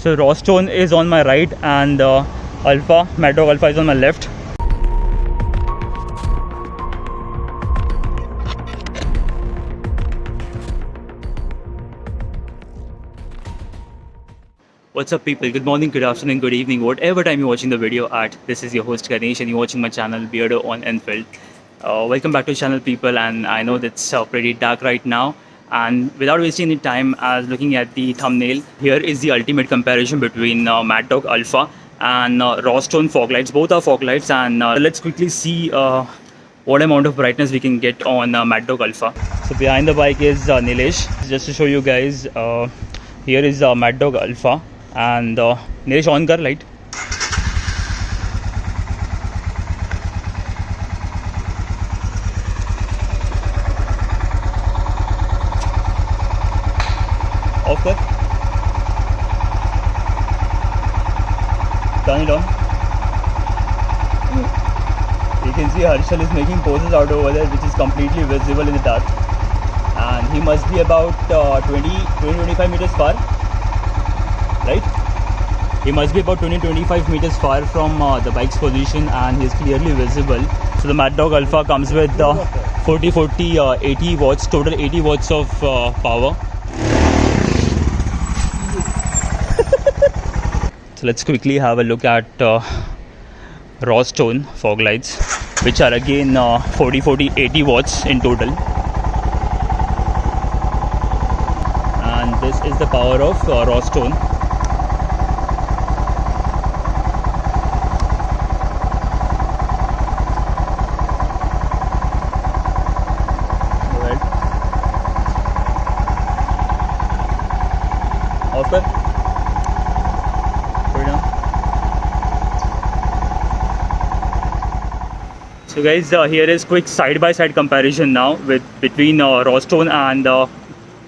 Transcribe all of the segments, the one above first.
So RAWSTONE is on my right and Mad Dog Alpha is on my left. What's up people, good morning, good afternoon, good evening, whatever time you're watching the video at. This is your host Ganesh and you're watching my channel Beardo on Enfield. Welcome back to the channel people, and I know that's pretty dark right now, and without wasting any time, as looking at the thumbnail, here is the ultimate comparison between Mad Dog Alpha and RAWSTONE fog lights. Both are fog lights, and let's quickly see what amount of brightness we can get on Mad Dog Alpha. So behind the bike is Nilesh. Just to show you guys, here is Mad Dog Alpha. And Nilesh, on kar light. Off kar. Turn it on. You can see Harshal is making poses out over there, which is completely visible in the dark, and he must be about 20-25 meters far. Right? He must be about 20-25 meters far from the bike's position, and he is clearly visible. So the Mad Dog Alpha comes with 80 watts, total 80 watts of power. So let's quickly have a look at RAWSTONE fog lights, which are again 80 watts in total. And this is the power of RAWSTONE. Put it down. So guys, here is quick side-by-side comparison now between RAWSTONE and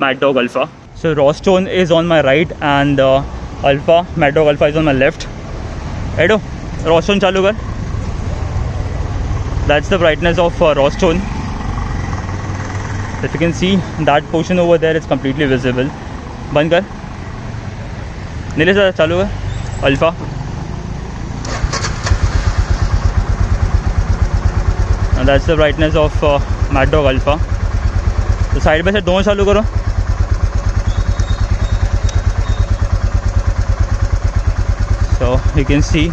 Mad Dog Alpha. So RAWSTONE is on my right and Mad Dog Alpha is on my left. Edo, RAWSTONE chalu kar. That's the brightness of RAWSTONE. If you can see that portion over there, it's completely visible. Band kar. Nilesh sir, चालू है alpha. And that's the brightness of Mad Dog Alpha. तो side by side दोनों चालू करो. So you can see.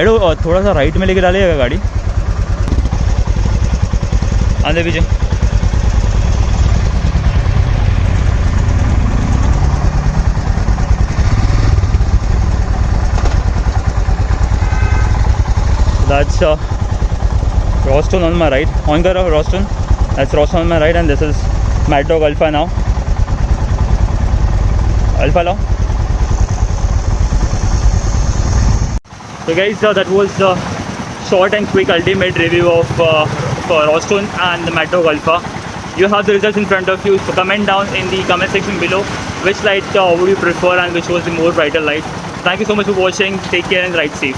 एडो थोड़ा सा right में लेके डालिएगा गाड़ी. आंधे पीछे. That's RAWSTONE on my right. On kar RAWSTONE. That's RAWSTONE on my right, and this is Mad Dog Alpha now. Alpha lao. So guys, that was the short and quick ultimate review of RAWSTONE and the Mad Dog Alpha. You have the results in front of you. So comment down in the comment section below which light would you prefer and which was the more brighter light. Thank you so much for watching. Take care and ride safe.